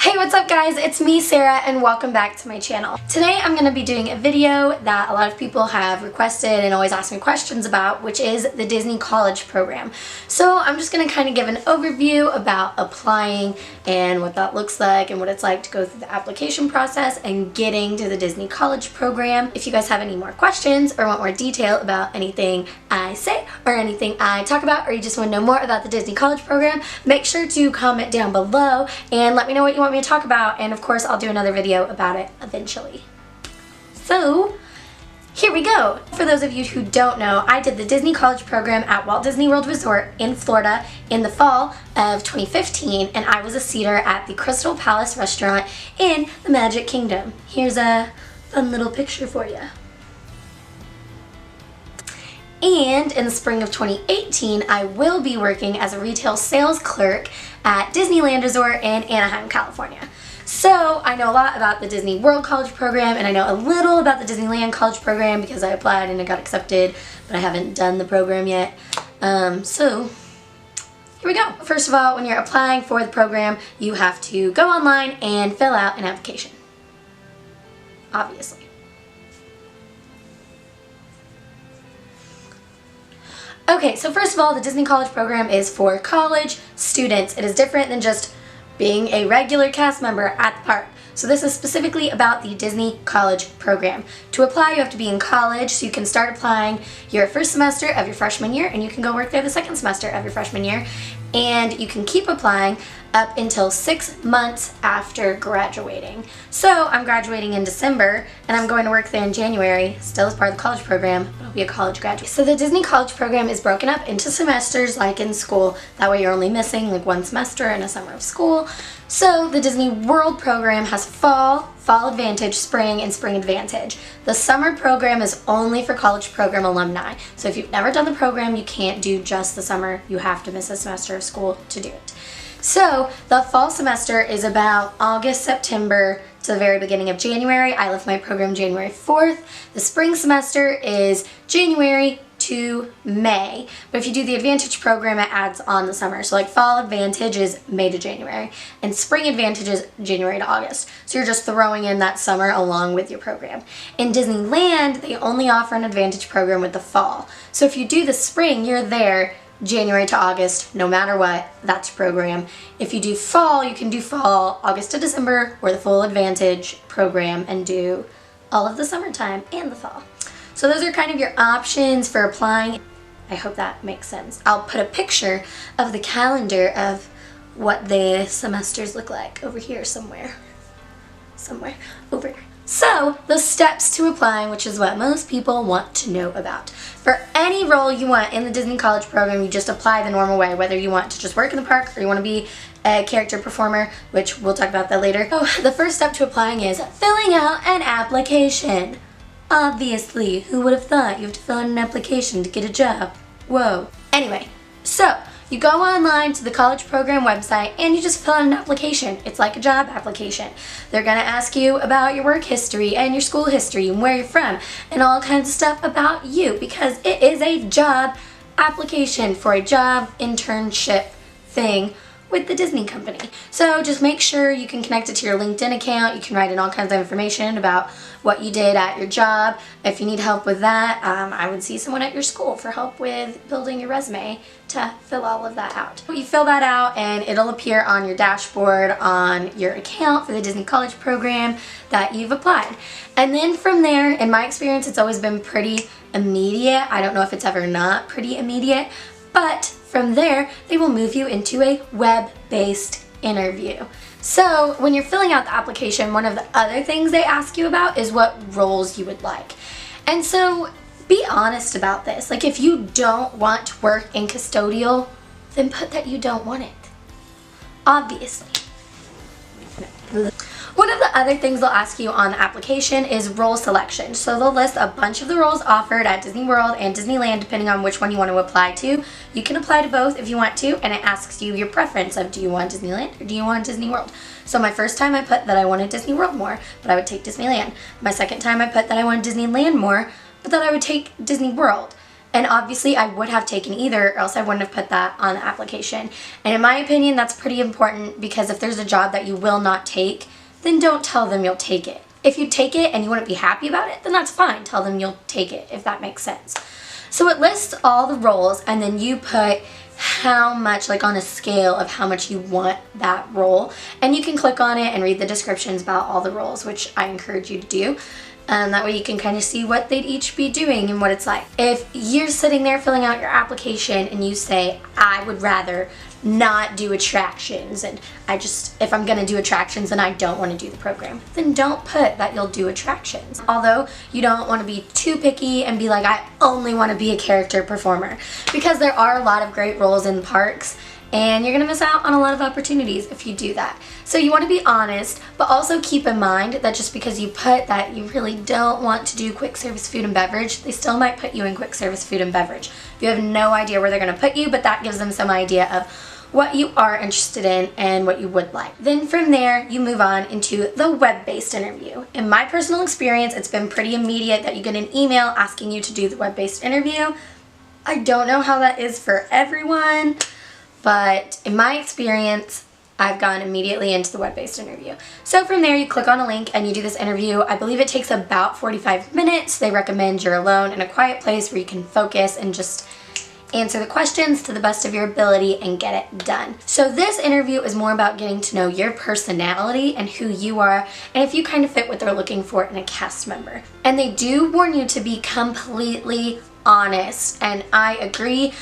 Hey, what's up guys? It's me, Sarah, and welcome back to my channel. Today I'm going to be doing a video that a lot of people have requested and always ask me questions about, which is the Disney College Program. So I'm just going to kind of give an overview about applying and what that looks like and what it's like to go through the application process and getting to the Disney College Program. If you guys have any more questions or want more detail about anything I say or anything I talk about, or you just want to know more about the Disney College Program, make sure to comment down below and let me know what you want me to talk about, and of course I'll do another video about it eventually. So here we go. For those of you who don't know, I did the Disney College Program at Walt Disney World Resort in Florida in the fall of 2015, and I was a seater at the Crystal Palace restaurant in the Magic Kingdom. Here's a fun little picture for you. And in the spring of 2018, I will be working as a retail sales clerk at Disneyland Resort in Anaheim, California. So I know a lot about the Disney World College Program, and I know a little about the Disneyland College Program because I applied and I got accepted, but I haven't done the program yet. So here we go. First of all, when you're applying for the program, you have to go online and fill out an application, obviously. Okay, so first of all, the Disney College Program is for college students. It is different than just being a regular cast member at the park. So this is specifically about the Disney College Program. To apply, you have to be in college, so you can start applying your first semester of your freshman year, and you can go work there the second semester of your freshman year, and you can keep applying up until 6 months after graduating. So I'm graduating in December, and I'm going to work there in January, still as part of the college program, but I'll be a college graduate. So the Disney College Program is broken up into semesters like in school. That way you're only missing like one semester in a summer of school. So the Disney World Program has Fall Advantage, Spring, and Spring Advantage. The summer program is only for college program alumni. So if you've never done the program, you can't do just the summer. You have to miss a semester of school to do it. So the fall semester is about August, September to the very beginning of January. I left my program January 4th. The spring semester is January to May. But if you do the Advantage program, it adds on the summer. So like Fall Advantage is May to January, and Spring Advantage is January to August. So you're just throwing in that summer along with your program. In Disneyland, they only offer an Advantage program with the fall. So if you do the spring, you're there January to August, no matter what, that's your program. If you do fall, you can do fall, August to December, or the full Advantage program and do all of the summertime and the fall. So those are kind of your options for applying. I hope that makes sense. I'll put a picture of the calendar of what the semesters look like over here somewhere. Somewhere over here. So, the steps to applying, which is what most people want to know about. For any role you want in the Disney College Program, you just apply the normal way, whether you want to just work in the park or you want to be a character performer, which we'll talk about that later. So, the first step to applying is filling out an application. Obviously, who would have thought you have to fill out an application to get a job? Whoa. Anyway, so you go online to the college program website and you just fill out an application. It's like a job application. They're going to ask you about your work history and your school history and where you're from and all kinds of stuff about you, because it is a job application for a job internship thing with the Disney company. So just make sure you can connect it to your LinkedIn account. You can write in all kinds of information about what you did at your job. If you need help with that, I would see someone at your school for help with building your resume to fill all of that out. You fill that out and it'll appear on your dashboard on your account for the Disney College Program that you've applied. And then from there, in my experience, it's always been pretty immediate. I don't know if it's ever not pretty immediate, but from there, they will move you into a web-based interview. So when you're filling out the application, one of the other things they ask you about is what roles you would like. And so be honest about this. Like, if you don't want to work in custodial, then put that you don't want it. Obviously. One of the other things they'll ask you on the application is role selection. So they'll list a bunch of the roles offered at Disney World and Disneyland depending on which one you want to apply to. You can apply to both if you want to, and it asks you your preference of do you want Disneyland or do you want Disney World. So my first time I put that I wanted Disney World more, but I would take Disneyland. My second time I put that I wanted Disneyland more, but that I would take Disney World. And obviously I would have taken either, or else I wouldn't have put that on the application. And in my opinion, that's pretty important, because if there's a job that you will not take, then don't tell them you'll take it. If you take it and you wouldn't be happy about it, then that's fine. Tell them you'll take it, if that makes sense. So it lists all the roles, and then you put how much, like on a scale of how much you want that role. And you can click on it and read the descriptions about all the roles, which I encourage you to do. That way you can kind of see what they'd each be doing and what it's like. If you're sitting there filling out your application and you say, I would rather not do attractions, and if I'm gonna do attractions, then I don't want to do the program, then don't put that you'll do attractions. Although you don't want to be too picky and be like, I only want to be a character performer, because there are a lot of great roles in parks, and you're gonna miss out on a lot of opportunities if you do that. So you want to be honest, but also keep in mind that just because you put that you really don't want to do quick service food and beverage, they still might put you in quick service food and beverage. You have no idea where they're gonna put you, but that gives them some idea of what you are interested in and what you would like. Then from there, you move on into the web-based interview. In my personal experience, it's been pretty immediate that you get an email asking you to do the web-based interview. I don't know how that is for everyone, but in my experience, I've gone immediately into the web-based interview. So from there, you click on a link and you do this interview. I believe it takes about 45 minutes. They recommend you're alone in a quiet place where you can focus and just answer the questions to the best of your ability and get it done. So this interview is more about getting to know your personality and who you are, and if you kind of fit what they're looking for in a cast member. And they do warn you to be completely honest, and I agree.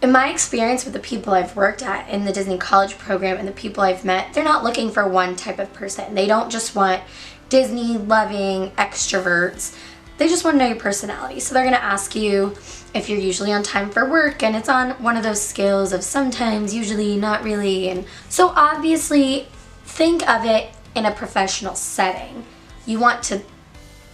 In my experience with the people I've worked at in the Disney College program and the people I've met, they're not looking for one type of person. They don't just want Disney-loving extroverts. They just want to know your personality. So they're going to ask you if you're usually on time for work, and it's on one of those scales of sometimes, usually, not really. And so obviously, think of it in a professional setting. You want to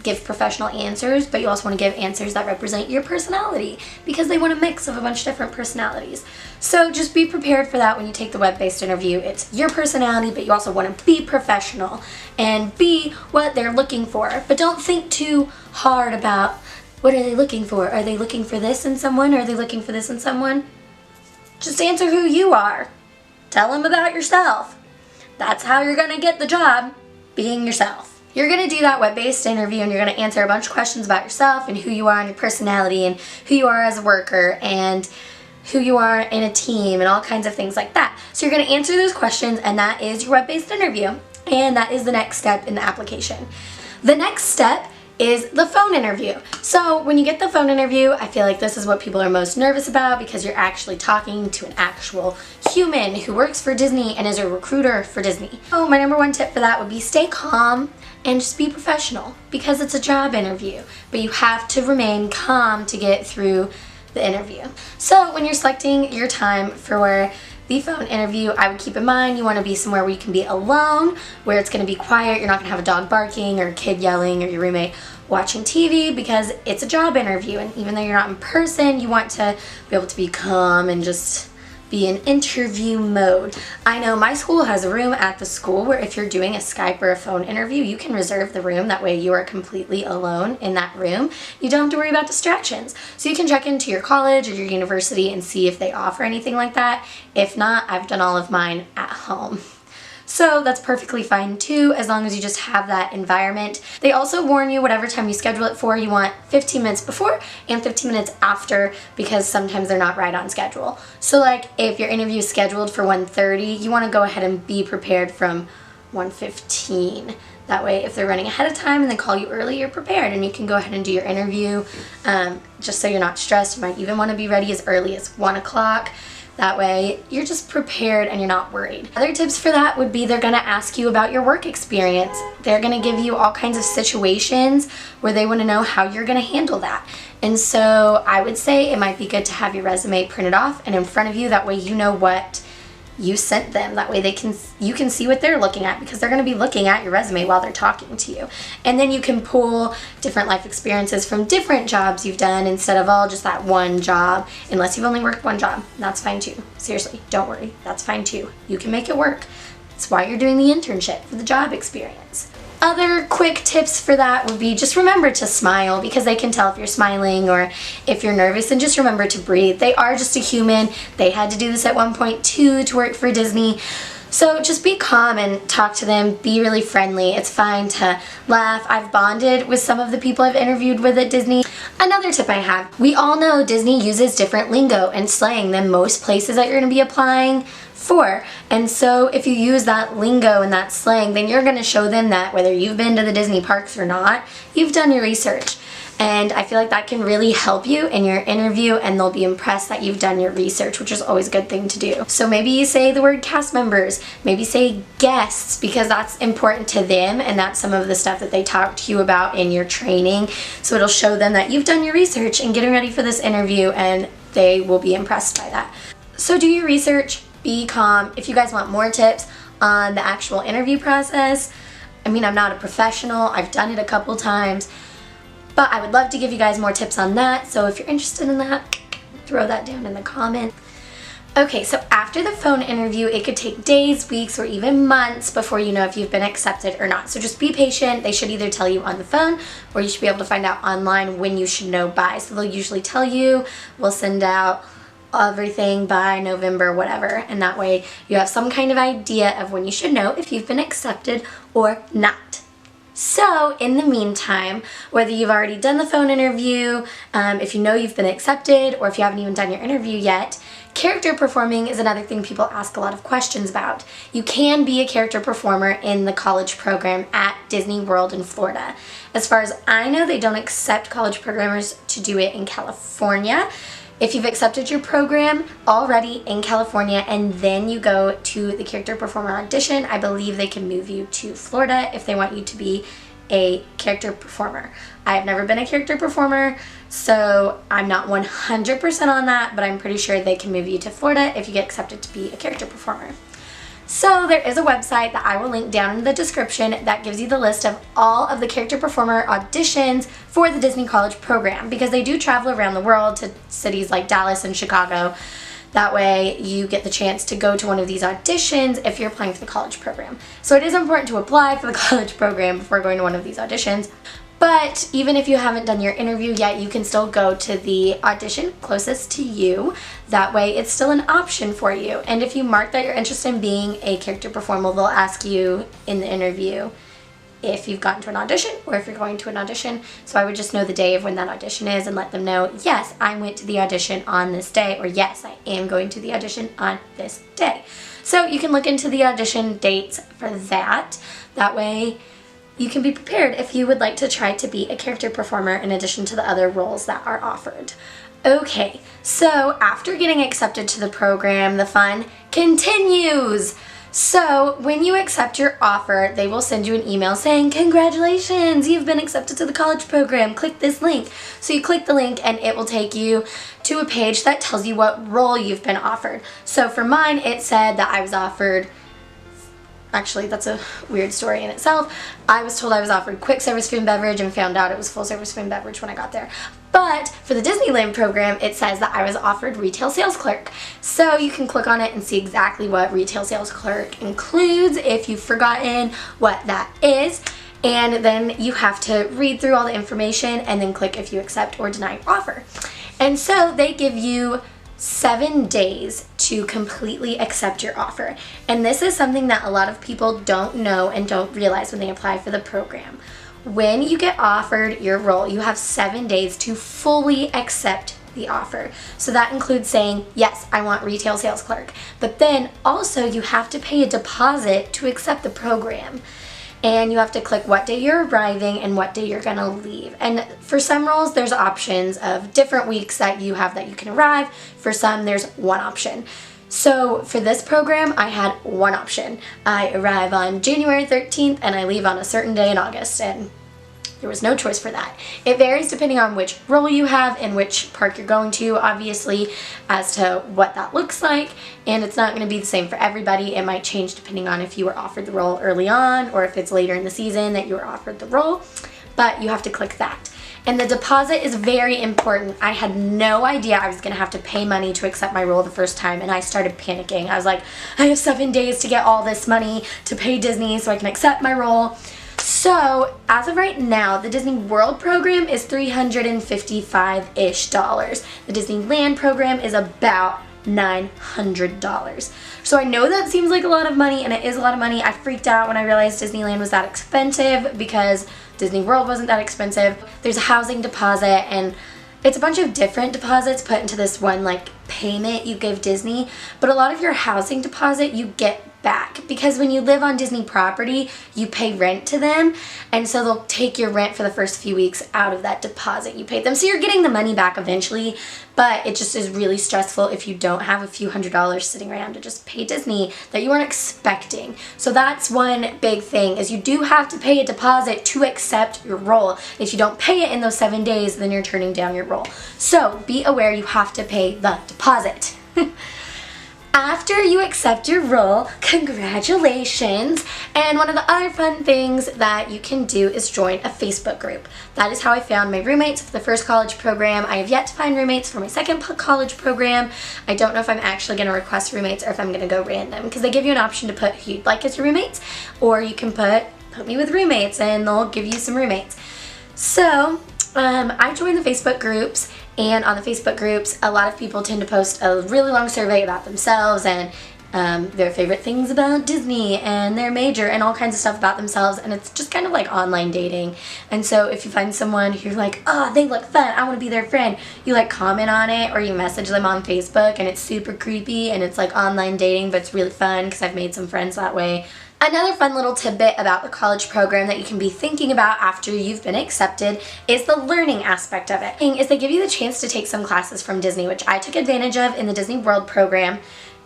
give professional answers, but you also want to give answers that represent your personality, because they want a mix of a bunch of different personalities. So just be prepared for that when you take the web-based interview. It's your personality, but you also want to be professional and be what they're looking for. But don't think too hard about what are they looking for. Are they looking for this in someone? Are they looking for this in someone? Just answer who you are. Tell them about yourself. That's how you're going to get the job, being yourself. You're going to do that web-based interview, and you're going to answer a bunch of questions about yourself and who you are and your personality and who you are as a worker and who you are in a team and all kinds of things like that. So you're going to answer those questions, and that is your web-based interview, and that is the next step in the application. The next step is the phone interview. So when you get the phone interview, I feel like this is what people are most nervous about, because you're actually talking to an actual human who works for Disney and is a recruiter for Disney. So my number one tip for that would be stay calm and just be professional, because it's a job interview, but you have to remain calm to get through the interview. So when you're selecting your time for the phone interview, I would keep in mind you want to be somewhere where you can be alone, where it's going to be quiet. You're not going to have a dog barking or a kid yelling or your roommate watching TV, because it's a job interview, and even though you're not in person, you want to be able to be calm and just be in interview mode. I know my school has a room at the school where if you're doing a Skype or a phone interview, you can reserve the room. That way you are completely alone in that room. You don't have to worry about distractions. So you can check into your college or your university and see if they offer anything like that. If not, I've done all of mine at home. So that's perfectly fine too, as long as you just have that environment. They also warn you whatever time you schedule it for, you want 15 minutes before and 15 minutes after, because sometimes they're not right on schedule. So like if your interview is scheduled for 1:30, you want to go ahead and be prepared from 1:15. That way if they're running ahead of time and they call you early, you're prepared and you can go ahead and do your interview just so you're not stressed. You might even want to be ready as early as 1 o'clock. That way, you're just prepared and you're not worried. Other tips for that would be they're going to ask you about your work experience. They're going to give you all kinds of situations where they want to know how you're going to handle that. And so I would say it might be good to have your resume printed off and in front of you. That way you know what you sent them. That way you can see what they're looking at, because they're going to be looking at your resume while they're talking to you. And then you can pull different life experiences from different jobs you've done instead of all just that one job, unless you've only worked one job. That's fine too. Seriously, don't worry. That's fine too. You can make it work. That's why you're doing the internship, for the job experience. Other quick tips for that would be just remember to smile, because they can tell if you're smiling or if you're nervous, and just remember to breathe. They are just a human. They had to do this at one point too to work for Disney. So just be calm and talk to them. Be really friendly. It's fine to laugh. I've bonded with some of the people I've interviewed with at Disney. Another tip I have, we all know Disney uses different lingo and slang than most places that you're going to be applying for. And so if you use that lingo and that slang, then you're going to show them that whether you've been to the Disney parks or not, you've done your research. And I feel like that can really help you in your interview, and they'll be impressed that you've done your research, which is always a good thing to do. So maybe you say the word cast members, maybe say guests, because that's important to them and that's some of the stuff that they talk to you about in your training. So it'll show them that you've done your research and getting ready for this interview, and they will be impressed by that. So do your research, be calm. If you guys want more tips on the actual interview process, I mean, I'm not a professional, I've done it a couple times, but I would love to give you guys more tips on that, so if you're interested in that, throw that down in the comments. Okay, so after the phone interview, it could take days, weeks, or even months before you know if you've been accepted or not. So just be patient. They should either tell you on the phone, or you should be able to find out online when you should know by. So they'll usually tell you, we'll send out everything by November, whatever, and that way you have some kind of idea of when you should know if you've been accepted or not. So in the meantime, whether you've already done the phone interview, if you know you've been accepted, or if you haven't even done your interview yet, character performing is another thing people ask a lot of questions about. You can be a character performer in the college program at Disney World in Florida. As far as I know, they don't accept college programmers to do it in California. If you've accepted your program already in California and then you go to the character performer audition, I believe they can move you to Florida if they want you to be a character performer. I have never been a character performer, so I'm not 100% on that, but I'm pretty sure they can move you to Florida if you get accepted to be a character performer. So there is a website that I will link down in the description that gives you the list of all of the character performer auditions for the Disney College program, because they do travel around the world to cities like Dallas and Chicago. That way you get the chance to go to one of these auditions if you're applying for the college program. So it is important to apply for the college program before going to one of these auditions. But even if you haven't done your interview yet, you can still go to the audition closest to you. That way it's still an option for you. And if you mark that you're interested in being a character performer, they'll ask you in the interview if you've gotten to an audition or if you're going to an audition. So I would just know the day of when that audition is and let them know, yes, I went to the audition on this day, or yes, I am going to the audition on this day. So you can look into the audition dates for that. That way you can be prepared if you would like to try to be a character performer in addition to the other roles that are offered. Okay, so after getting accepted to the program, the fun continues. So when you accept your offer, they will send you an email saying, congratulations, you've been accepted to the college program, click this link. So you click the link and it will take you to a page that tells you what role you've been offered. So for mine, it said that I was offered, actually that's a weird story in itself. I was told I was offered quick service food and beverage and found out it was full service food and beverage when I got there. But for the Disneyland program, it says that I was offered retail sales clerk. So you can click on it and see exactly what retail sales clerk includes if you've forgotten what that is. And then you have to read through all the information and then click if you accept or deny your offer. And so they give you 7 days to completely accept your offer. And this is something that a lot of people don't know and don't realize when they apply for the program. When you get offered your role, you have 7 days to fully accept the offer. So that includes saying, yes, I want retail sales clerk. But then also you have to pay a deposit to accept the program. And you have to click what day you're arriving and what day you're gonna leave. And for some roles, there's options of different weeks that you have that you can arrive. For some, there's one option. So for this program, I had one option. I arrive on January 13th and I leave on a certain day in August, and there was no choice for that. It varies depending on which role you have and which park you're going to, obviously, as to what that looks like. And it's not going to be the same for everybody. It might change depending on if you were offered the role early on or if it's later in the season that you were offered the role. But you have to click that. And the deposit is very important. I had no idea I was going to have to pay money to accept my role the first time, and I started panicking. I was like, I have 7 days to get all this money to pay Disney so I can accept my role. So as of right now, the Disney World program is $355-ish. The Disneyland program is about $900. So I know that seems like a lot of money, and it is a lot of money. I freaked out when I realized Disneyland was that expensive because Disney World wasn't that expensive. There's a housing deposit, and it's a bunch of different deposits put into this one like payment you give Disney, but a lot of your housing deposit you get back because when you live on Disney property, you pay rent to them, and so they'll take your rent for the first few weeks out of that deposit you paid them. So you're getting the money back eventually, but it just is really stressful if you don't have a few $100s sitting around to just pay Disney that you weren't expecting. So that's one big thing, is you do have to pay a deposit to accept your role. If you don't pay it in those 7 days, then you're turning down your role. So be aware you have to pay the deposit. After you accept your role, congratulations! And one of the other fun things that you can do is join a Facebook group. That is how I found my roommates for the first college program. I have yet to find roommates for my second college program. I don't know if I'm actually going to request roommates or if I'm going to go random, because they give you an option to put who you'd like as your roommates, or you can put me with roommates and they'll give you some roommates. So I joined the Facebook groups, and on the Facebook groups, a lot of people tend to post a really long survey about themselves and their favorite things about Disney and their major and all kinds of stuff about themselves, and it's just kind of like online dating. And so if you find someone who you're like, oh, they look fun, I want to be their friend, you like comment on it or you message them on Facebook, and it's super creepy and it's like online dating, but it's really fun because I've made some friends that way. Another fun little tidbit about the college program that you can be thinking about after you've been accepted is the learning aspect of it. Is they give you the chance to take some classes from Disney, which I took advantage of in the Disney World program.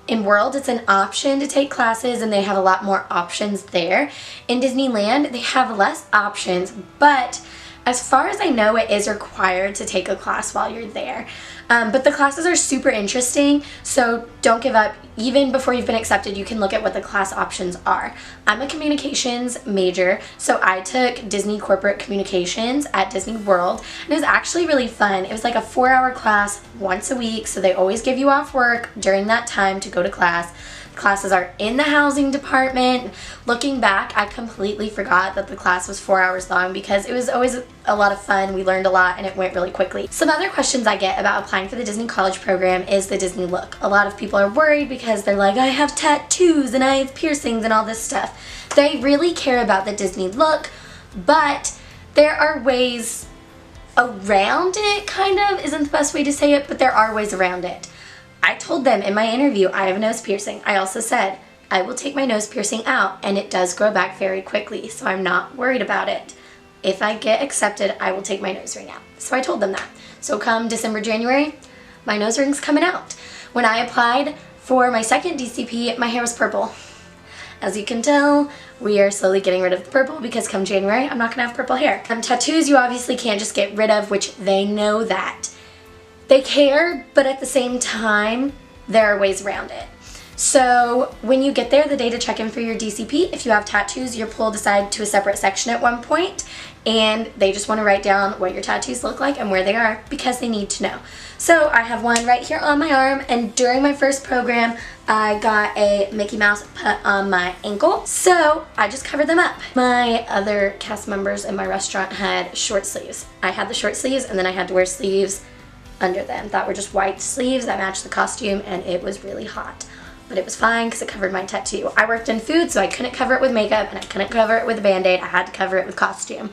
In World, it's an option to take classes, and they have a lot more options there. In Disneyland, they have less options, but as far as I know, it is required to take a class while you're there. But the classes are super interesting, so don't give up. Even before you've been accepted, you can look at what the class options are. I'm a communications major, so I took Disney Corporate Communications at Disney World, and it was actually really fun. It was like a 4-hour class once a week, so they always give you off work during that time to go to class. Classes are in the housing department. Looking back, I completely forgot that the class was 4 hours long because it was always a lot of fun. We learned a lot and it went really quickly. Some other questions I get about applying for the Disney College program is the Disney look. A lot of people are worried because they're like, I have tattoos and I have piercings and all this stuff. They really care about the Disney look, but there are ways around it, kind of, isn't the best way to say it, but there are ways around it. I told them in my interview I have a nose piercing. I also said I will take my nose piercing out, and it does grow back very quickly, so I'm not worried about it. If I get accepted, I will take my nose ring out. So I told them that. So come December, January, my nose ring's coming out. When I applied for my second DCP, my hair was purple. As you can tell, we are slowly getting rid of the purple because come January, I'm not gonna have purple hair. Tattoos you obviously can't just get rid of, which they know that. They care, but at the same time, there are ways around it. So when you get there, the day to check in for your DCP, if you have tattoos, you're pulled aside to a separate section at one point, and they just want to write down what your tattoos look like and where they are because they need to know. So I have one right here on my arm, and during my first program, I got a Mickey Mouse put on my ankle, so I just covered them up. My other cast members in my restaurant had short sleeves. I had the short sleeves, and then I had to wear sleeves under them that were just white sleeves that matched the costume, and it was really hot. But it was fine because it covered my tattoo. I worked in food, so I couldn't cover it with makeup, and I couldn't cover it with a band-aid. I had to cover it with costume.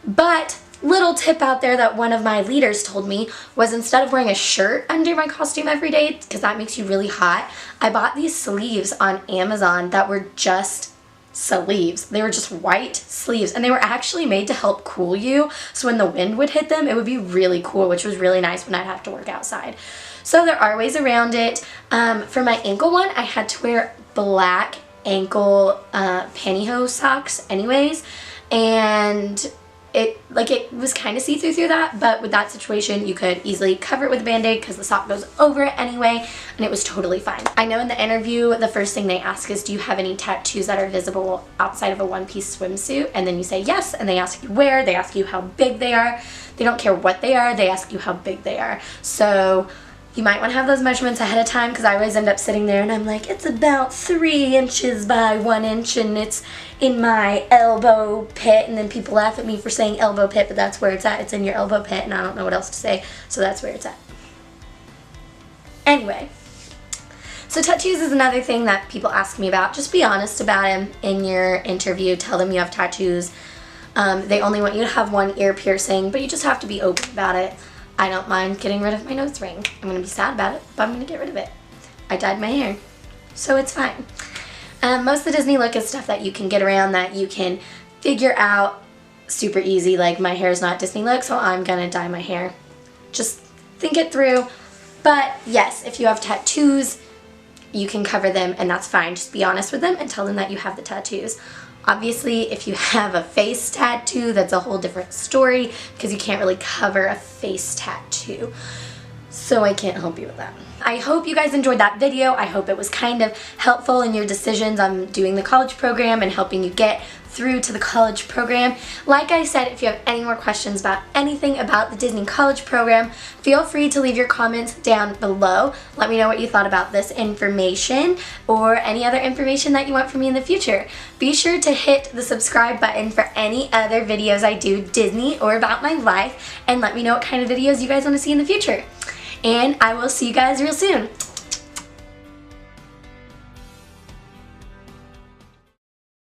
But little tip out there that one of my leaders told me was instead of wearing a shirt under my costume every day, because that makes you really hot, I bought these sleeves on Amazon that were just sleeves. They were just white sleeves, and they were actually made to help cool you, so when the wind would hit them, it would be really cool, which was really nice when I'd have to work outside. So there are ways around it. For my ankle one, I had to wear black ankle pantyhose socks anyways, and it was kind of see-through through that, but with that situation you could easily cover it with a band-aid because the sock goes over it anyway, and it was totally fine. I know in the interview the first thing they ask is, do you have any tattoos that are visible outside of a one-piece swimsuit? And then you say yes, and they ask you where, they ask you how big they are. They don't care what they are, they ask you how big they are. So You might want to have those measurements ahead of time, because I always end up sitting there and I'm like, it's about 3 inches by 1 inch and it's in my elbow pit, and then people laugh at me for saying elbow pit, but that's where it's at. It's in your elbow pit, and I don't know what else to say, so that's where it's at. Anyway, so tattoos is another thing that people ask me about. Just be honest about them in your interview. Tell them you have tattoos. They only want you to have 1 ear piercing, but you just have to be open about it. I don't mind getting rid of my nose ring. I'm going to be sad about it, but I'm going to get rid of it. I dyed my hair, so it's fine. Most of the Disney look is stuff that you can get around, that you can figure out super easy. Like, my hair is not Disney look, so I'm going to dye my hair. Just think it through. But yes, if you have tattoos, you can cover them, and that's fine. Just be honest with them and tell them that you have the tattoos. Obviously, if you have a face tattoo, that's a whole different story, because you can't really cover a face tattoo. So I can't help you with that. I hope you guys enjoyed that video. I hope it was kind of helpful in your decisions on doing the college program and helping you get through to the college program. Like I said, if you have any more questions about anything about the Disney college program, feel free to leave your comments down below. Let me know what you thought about this information or any other information that you want from me in the future. Be sure to hit the subscribe button for any other videos I do Disney or about my life, and let me know what kind of videos you guys want to see in the future. And I will see you guys real soon.